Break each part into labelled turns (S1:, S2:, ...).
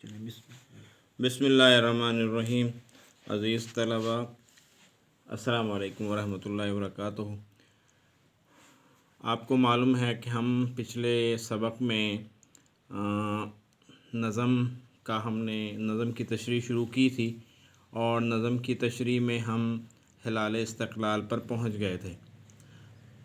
S1: बिस्मिल्लाहिर्रहमानिर्रहीम। अज़ीज़ तलबा, अस्सलामु अलैकुम वरहमतुल्लाहि वबरकातुहू। आपको मालूम है कि हम पिछले सबक में नज़म नज़म की तशरीह शुरू की थी और नज़म की तशरीह में हम हिलाल इस्तक़लाल पर पहुंच गए थे।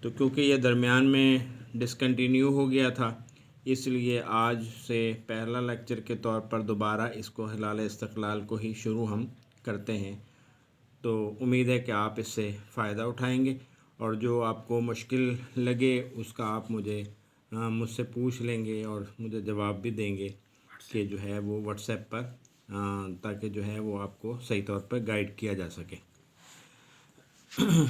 S1: तो क्योंकि यह दरमियान में डिसकंटिन्यू हो गया था, इसलिए आज से पहला लेक्चर के तौर पर दोबारा इसको हिलाल इस्तक़लाल को ही शुरू हम करते हैं। तो उम्मीद है कि आप इससे फ़ायदा उठाएंगे और जो आपको मुश्किल लगे उसका आप मुझसे पूछ लेंगे और मुझे जवाब भी देंगे कि जो है वो व्हाट्सएप पर, ताकि जो है वो आपको सही तौर पर गाइड किया जा सके।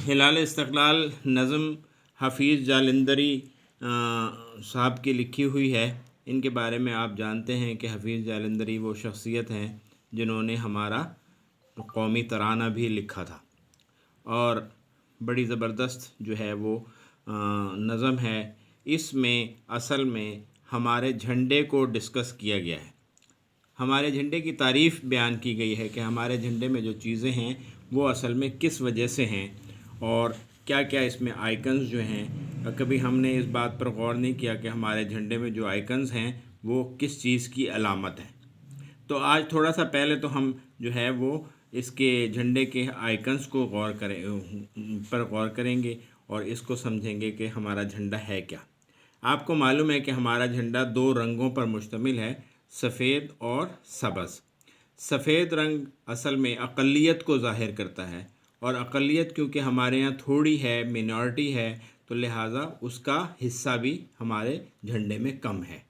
S1: हिलाल इस्तक़लाल नज़म हफ़ीज़ जालंधरी साहब की लिखी हुई है। इनके बारे में आप जानते हैं कि हफ़ीज़ जालंधरी वो शख्सियत हैं जिन्होंने हमारा कौमी तराना भी लिखा था और बड़ी ज़बरदस्त जो है वो नज़म है। इसमें असल में हमारे झंडे को डिस्कस किया गया है, हमारे झंडे की तारीफ़ बयान की गई है कि हमारे झंडे में जो चीज़ें हैं वो असल में किस वजह से हैं और क्या क्या इसमें आइकन्स जो हैं। कभी हमने इस बात पर गौर नहीं किया कि हमारे झंडे में जो आइकन्स हैं वो किस चीज़ की अलामत है। तो आज थोड़ा सा पहले तो हम जो है वो इसके झंडे के आइकन्स को गौर करेंगे और इसको समझेंगे कि हमारा झंडा है क्या। आपको मालूम है कि हमारा झंडा दो रंगों पर मुश्तमिल है, सफ़ेद और सबज़। सफ़ेद रंग असल में अक़लियत को ज़ाहिर करता है और अक़लियत क्योंकि हमारे यहाँ थोड़ी है, मिनॉरिटी है, तो लिहाजा उसका हिस्सा भी हमारे झंडे में कम है।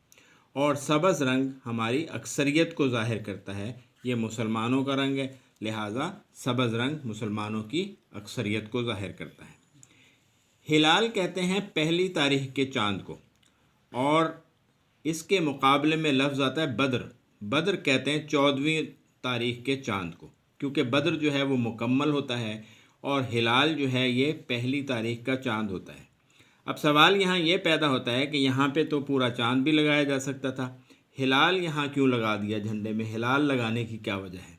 S1: और सबज़ रंग हमारी अक्सरियत को ज़ाहिर करता है, ये मुसलमानों का रंग है, लिहाजा सबज़ रंग मुसलमानों की अक्सरियत को ज़ाहिर करता है। हिलाल कहते हैं पहली तारीख के चाँद को और इसके मुकाबले में लफ्ज़ आता है बद्र। बद्र कहते हैं 14वीं तारीख के चाँद को, क्योंकि बद्र जो है वो मुकम्मल होता है और हिलाल जो है ये पहली तारीख का चाँद होता है। अब सवाल यहाँ ये पैदा होता है कि यहाँ पे तो पूरा चाँद भी लगाया जा सकता था, हिलाल यहाँ क्यों लगा दिया झंडे में? हिलाल लगाने की क्या वजह है?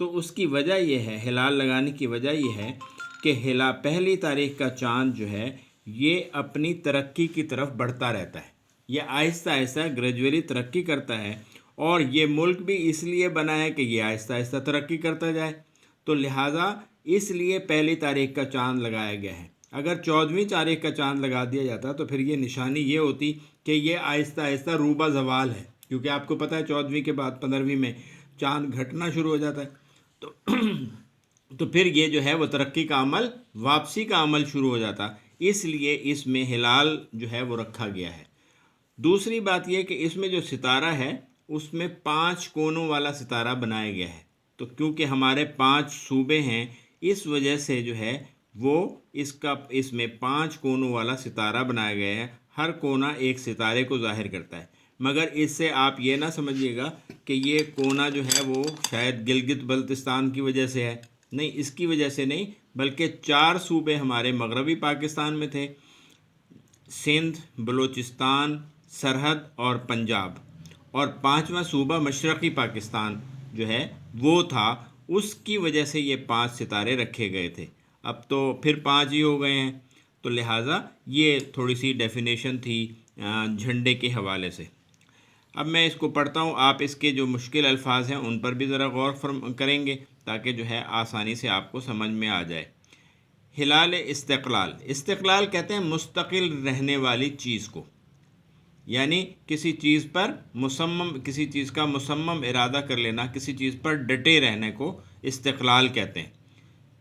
S1: तो उसकी वजह यह है, हिलाल लगाने की वजह यह है कि पहली तारीख का चाँद जो है ये अपनी तरक्की की तरफ बढ़ता रहता है, ये आहिस्ता आहिस्ता ग्रेजुअली तरक्की करता है और ये मुल्क भी इसलिए बना है कि ये आहिस्ता आहिस्ता तरक्की करता जाए। तो लिहाजा इसलिए पहली तारीख का चाँद लगाया गया है। अगर 14वीं तारीख का चाँद लगा दिया जाता तो फिर ये निशानी ये होती कि ये आहिस्ता आहिस्ता रूबा ज़वाल है, क्योंकि आपको पता है 14वीं के बाद 15वीं में चाँद घटना शुरू हो जाता है। तो फिर ये जो है वो तरक्की का अमल, वापसी का अमल शुरू हो जाता, इसलिए इसमें हिलाल जो है वो रखा गया है। दूसरी बात यह कि इसमें जो सितारा है उसमें 5 कोनों वाला सितारा बनाया गया है। तो क्योंकि हमारे 5 सूबे हैं, इस वजह से जो है वो इसमें 5 कोनों वाला सितारा बनाया गया है। हर कोना एक सितारे को ज़ाहिर करता है, मगर इससे आप ये ना समझिएगा कि ये कोना जो है वो शायद गिलगित बल्तिस्तान की वजह से है, नहीं, इसकी वजह से नहीं, बल्कि 4 सूबे हमारे मगरबी पाकिस्तान में थे, सिंध, बलूचिस्तान, सरहद और पंजाब, और 5वां सूबा मशरक़ी पाकिस्तान जो है वो था, उसकी वजह से ये 5 सितारे रखे गए थे। अब तो फिर 5 ही हो गए हैं, तो लिहाजा ये थोड़ी सी डेफिनेशन थी झंडे के हवाले से। अब मैं इसको पढ़ता हूँ, आप इसके जो मुश्किल अल्फाज हैं उन पर भी ज़रा गौर करेंगे ताकि जो है आसानी से आपको समझ में आ जाए। हिलाल इस्तक़लाल, इस्तक़लाल कहते हैं मुस्तकिल रहने वाली चीज़ को, यानी किसी चीज़ का मुसम्मम इरादा कर लेना, किसी चीज़ पर डटे रहने को इस्तक़लाल कहते हैं।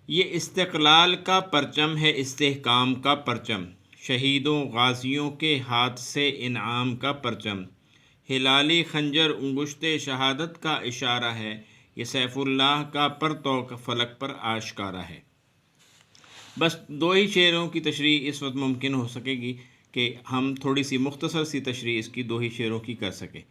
S1: ये इस्तक़लाल का परचम है, इस्तेहकाम का परचम, शहीदों गाज़ियों के हाथ से इनाम का परचम, हिलाली खंजर अंगुश्ते शहादत का इशारा है, ये सैफुल्लाह का परतौ फलक पर आश्कारा है। बस 2 ही शेरों की तशरीह इस वक्त मुमकिन हो सकेगी कि हम थोड़ी सी मुख्तसर सी तशरीह इसकी 2 ही शेरों की कर सकें।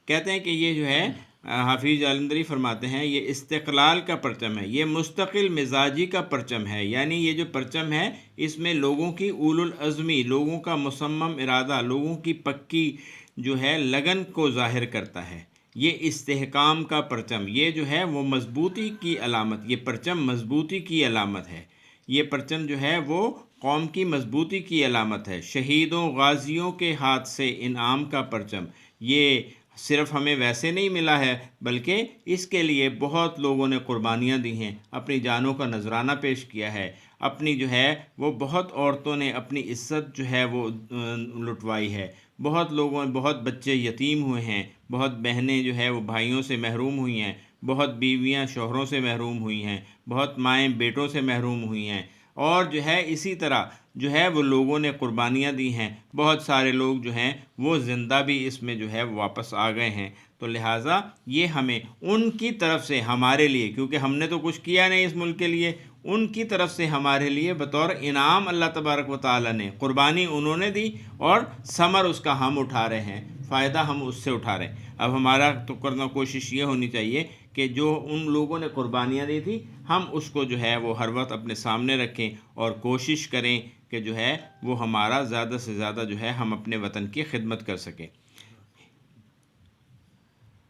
S1: कहते हैं कि ये जो है हाफिज़ जालंधरी फरमाते हैं ये इस्तक़लाल का परचम है, ये मुस्तकिल मिजाजी का परचम है, यानी ये जो परचम है इसमें लोगों की उलुल अज़मी, लोगों का मुसम्मम इरादा, लोगों की पक्की जो है लगन को ज़ाहिर करता है। یہ استحکام کا پرچم، یہ جو ہے وہ مضبوطی کی علامت، یہ پرچم مضبوطی کی علامت ہے، یہ پرچم جو ہے وہ قوم کی مضبوطی کی علامت ہے۔ شہیدوں غازیوں کے ہاتھ سے انعام کا پرچم، یہ صرف ہمیں ویسے نہیں ملا ہے بلکہ اس کے لیے بہت لوگوں نے قربانیاں دی ہیں، اپنی جانوں کا نذرانہ پیش کیا ہے، اپنی جو ہے وہ بہت عورتوں نے اپنی عزت جو ہے وہ لٹوائی ہے، بہت لوگوں، بہت بچے یتیم ہوئے ہیں، بہت بہنیں جو ہے وہ بھائیوں سے محروم ہوئی ہیں، بہت بیویاں شوہروں سے محروم ہوئی ہیں، بہت مائیں بیٹوں سے محروم ہوئی ہیں، اور جو ہے اسی طرح جو ہے وہ لوگوں نے قربانیاں دی ہیں، بہت سارے لوگ جو ہیں وہ زندہ بھی اس میں جو ہے واپس آ گئے ہیں۔ تو لہٰذا یہ ہمیں ان کی طرف سے ہمارے لیے، کیونکہ ہم نے تو کچھ کیا نہیں اس ملک کے لیے، ان کی طرف سے ہمارے لیے بطور انعام اللہ تبارک و تعالیٰ نے، قربانی انہوں نے دی اور ثمر اس کا ہم اٹھا رہے ہیں، فائدہ ہم اس سے اٹھا رہے ہیں۔ اب ہمارا تو کرنا کوشش یہ ہونی چاہیے کہ جو ان لوگوں نے قربانیاں دی تھی ہم اس کو جو ہے وہ ہر وقت اپنے سامنے رکھیں اور کوشش کریں کہ جو ہے وہ ہمارا زیادہ سے زیادہ جو ہے ہم اپنے وطن کی خدمت کر سکیں۔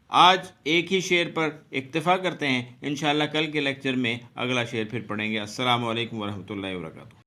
S1: آج ایک ہی شعر پر اکتفا کرتے ہیں، انشاءاللہ کل کے لیکچر میں اگلا شعر پھر پڑھیں گے۔ السلام علیکم ورحمۃ اللہ وبرکاتہ۔